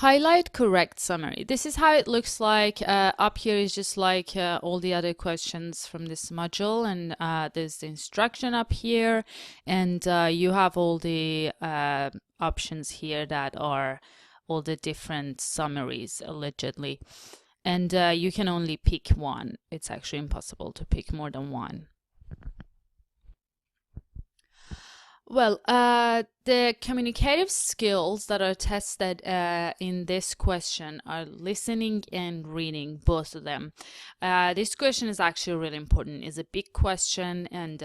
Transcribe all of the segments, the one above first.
Highlight correct summary. This is how it looks like. Up here is just like all the other questions from this module, and there's the instruction up here, and you have all the options here that are all the different summaries allegedly, and you can only pick one. It's actually impossible to pick more than one. Well, the communicative skills that are tested in this question are listening and reading, both of them. This question is actually really important. It's a big question, and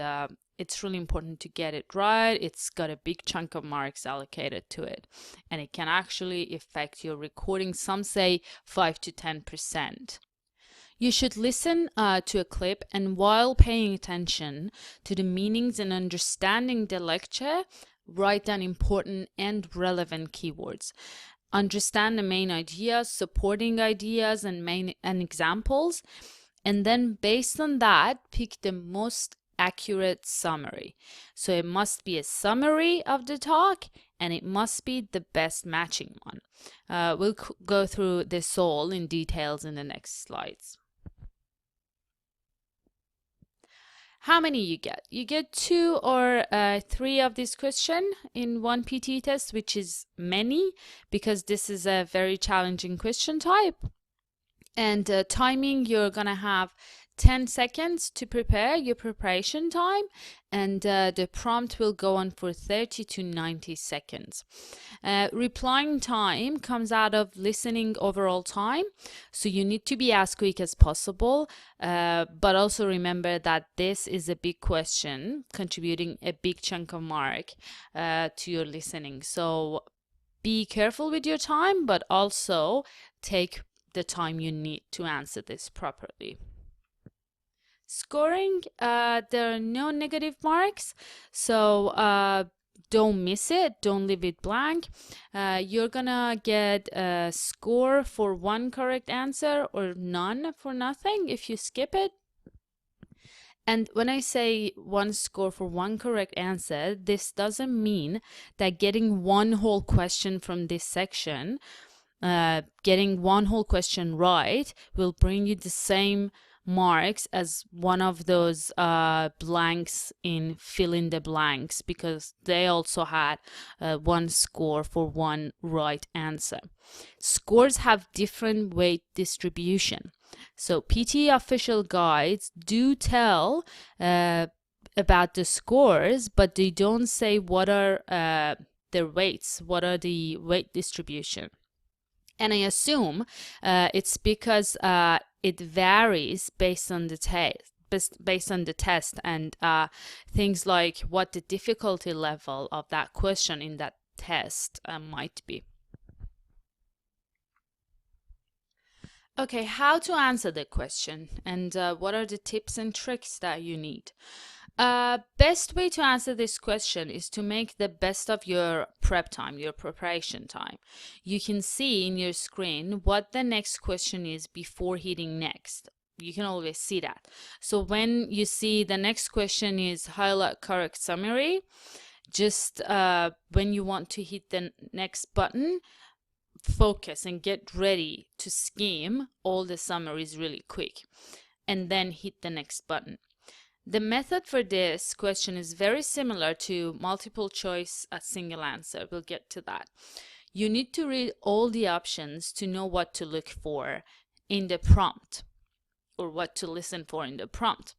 it's really important to get it right. It's got a big chunk of marks allocated to it, and it can actually affect your recording. Some say 5 to 10%. You should listen to a clip, and while paying attention to the meanings and understanding the lecture, write down important and relevant keywords. Understand the main ideas, supporting ideas, and examples, and then based on that, pick the most accurate summary. So it must be a summary of the talk, and it must be the best matching one. We'll go through this all in details in the next slides. How many you get? You get 2 or 3 of this question in one PTE test, which is many because this is a very challenging question type. And timing, you're gonna have 10 seconds to prepare your preparation time, and the prompt will go on for 30 to 90 seconds. Replying time comes out of listening overall time, so you need to be as quick as possible, but also remember that this is a big question contributing a big chunk of mark to your listening. So be careful with your time, but also take the time you need to answer this properly. Scoring, there are no negative marks, so don't miss it, don't leave it blank. You're gonna get a score for 1 correct answer or none for nothing if you skip it. And when I say 1 score for 1 correct answer, this doesn't mean that getting 1 whole question from this section, getting 1 whole question right will bring you the same marks as one of those blanks in fill in the blanks, because they also had 1 score for 1 right answer. Scores have different weight distribution. So PTE official guides do tell about the scores, but they don't say what are their weights, what are the weight distribution. And I assume it's because it varies based on the test, and things like what the difficulty level of that question in that test might be. Okay, how to answer the question, and what are the tips and tricks that you need? Best way to answer this question is to make the best of your prep time, your preparation time. You can see in your screen what the next question is before hitting next. You can always see that. So when you see the next question is highlight correct summary, just when you want to hit the next button, focus and get ready to skim all the summaries really quick, and then hit the next button. The method for this question is very similar to multiple choice, a single answer. We'll get to that. You need to read all the options to know what to look for in the prompt, or what to listen for in the prompt.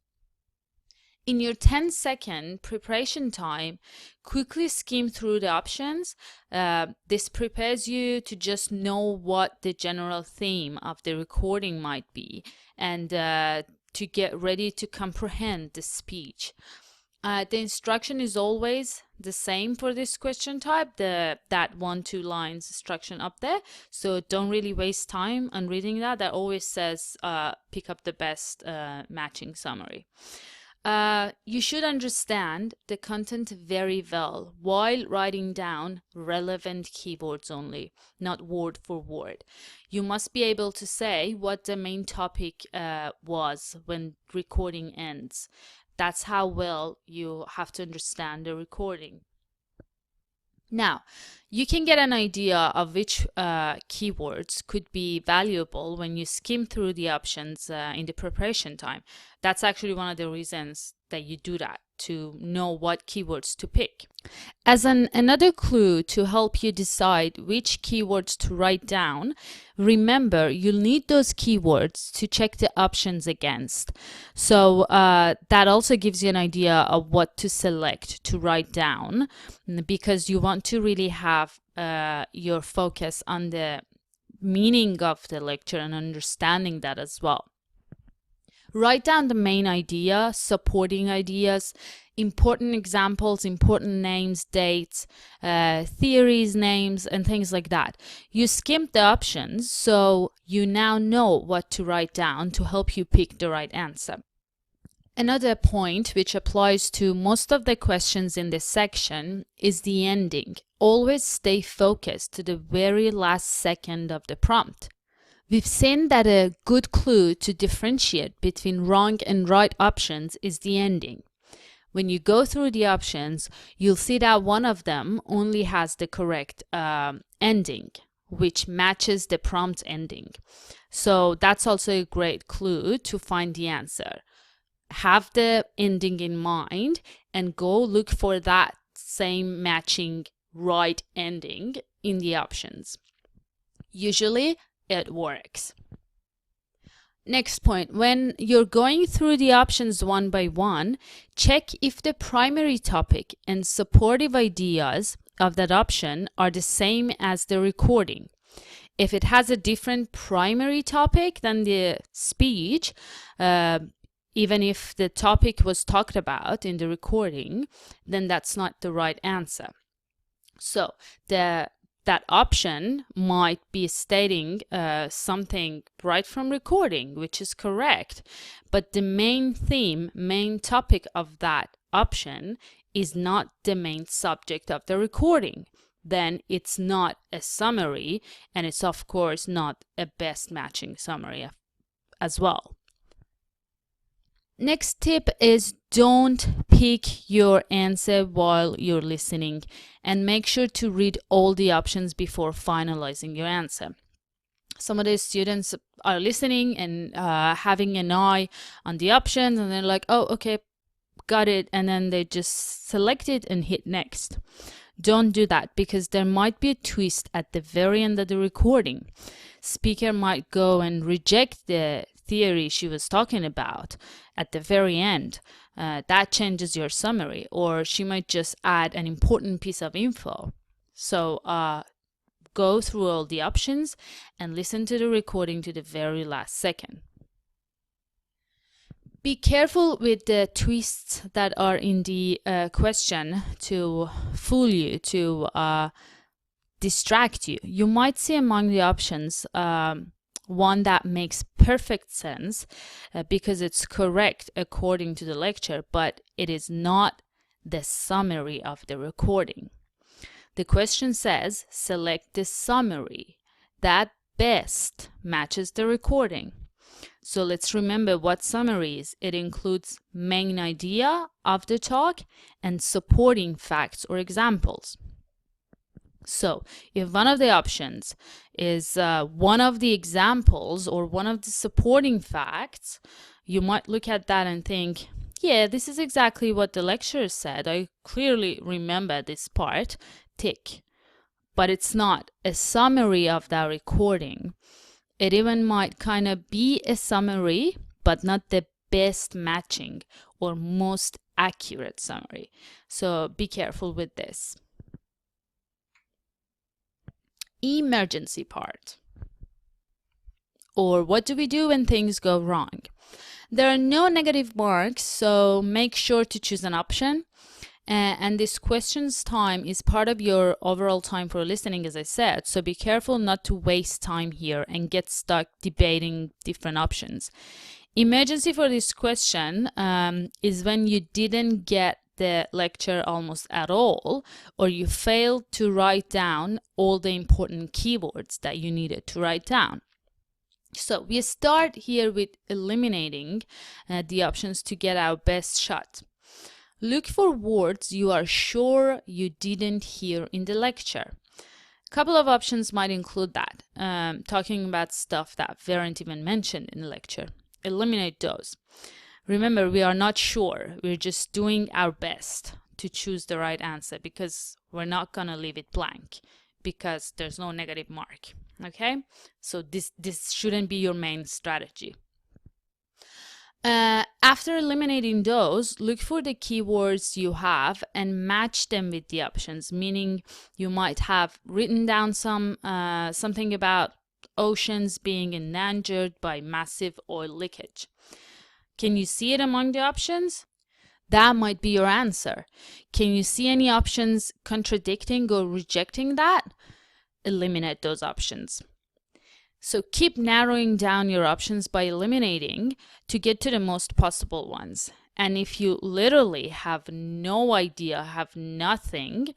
In your 10-second preparation time, quickly skim through the options. This prepares you to just know what the general theme of the recording might be, and to get ready to comprehend the speech. The instruction is always the same for this question type, that 1-2 lines instruction up there. So don't really waste time on reading that. That always says pick up the best matching summary. You should understand the content very well while writing down relevant keywords only, not word for word. You must be able to say what the main topic was when recording ends. That's how well you have to understand the recording. Now, you can get an idea of which keywords could be valuable when you skim through the options in the preparation time. That's actually one of the reasons that you do that, to know what keywords to pick. As another clue to help you decide which keywords to write down, remember you'll need those keywords to check the options against. So that also gives you an idea of what to select to write down, because you want to really have your focus on the meaning of the lecture and understanding that as well. Write down the main idea, supporting ideas, important examples, important names, dates, theories, names, and things like that. You skimmed the options, so you now know what to write down to help you pick the right answer. Another point which applies to most of the questions in this section is the ending. Always stay focused to the very last second of the prompt. We've seen that a good clue to differentiate between wrong and right options is the ending. When you go through the options, you'll see that one of them only has the correct ending, which matches the prompt ending. So that's also a great clue to find the answer. Have the ending in mind and go look for that same matching right ending in the options. Usually, it works. Next point, when you're going through the options one by one, check if the primary topic and supportive ideas of that option are the same as the recording. If it has a different primary topic than the speech, even if the topic was talked about in the recording, then that's not the right answer. So that option might be stating something right from recording, which is correct, but the main theme, main topic of that option is not the main subject of the recording. Then it's not a summary, and it's of course not a best matching summary as well. Next tip is don't pick your answer while you're listening, and make sure to read all the options before finalizing your answer. Some of the students are listening and having an eye on the options, and they're like, oh, okay, got it, and then they just select it and hit next. Don't do that, because there might be a twist at the very end of the recording. Speaker might go and reject the theory she was talking about at the very end. That changes your summary, or she might just add an important piece of info. So go through all the options and listen to the recording to the very last second. Be careful with the twists that are in the question to fool you, to distract you. You might see among the options one that makes perfect sense because it's correct according to the lecture, but it is not the summary of the recording. The question says, select the summary that best matches the recording. So let's remember what summary is. It includes main idea of the talk and supporting facts or examples. So if one of the options is one of the examples or one of the supporting facts, you might look at that and think, yeah, this is exactly what the lecturer said. I clearly remember this part, tick. But it's not a summary of that recording. It even might kind of be a summary, but not the best matching or most accurate summary. So be careful with this. Emergency part, or what do we do when things go wrong? There are no negative marks, so make sure to choose an option. And this questions time is part of your overall time for listening, as I said, so be careful not to waste time here and get stuck debating different options. Emergency for this question is when you didn't get the lecture almost at all, or you failed to write down all the important keywords that you needed to write down. So we start here with eliminating the options to get our best shot. Look for words you are sure you didn't hear in the lecture. A couple of options might include that, talking about stuff that weren't even mentioned in the lecture. Eliminate those. Remember, we are not sure. We're just doing our best to choose the right answer because we're not going to leave it blank because there's no negative mark. Okay? So this shouldn't be your main strategy. After eliminating those, look for the keywords you have and match them with the options, meaning you might have written down something about oceans being endangered by massive oil leakage. Can you see it among the options? That might be your answer. Can you see any options contradicting or rejecting that? Eliminate those options. So keep narrowing down your options by eliminating to get to the most possible ones. And if you literally have no idea, have nothing,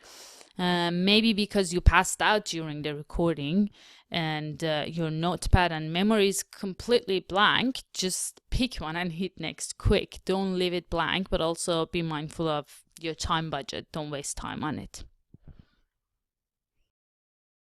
maybe because you passed out during the recording and your notepad and memory is completely blank, just pick one and hit next quick. Don't leave it blank, but also be mindful of your time budget. Don't waste time on it.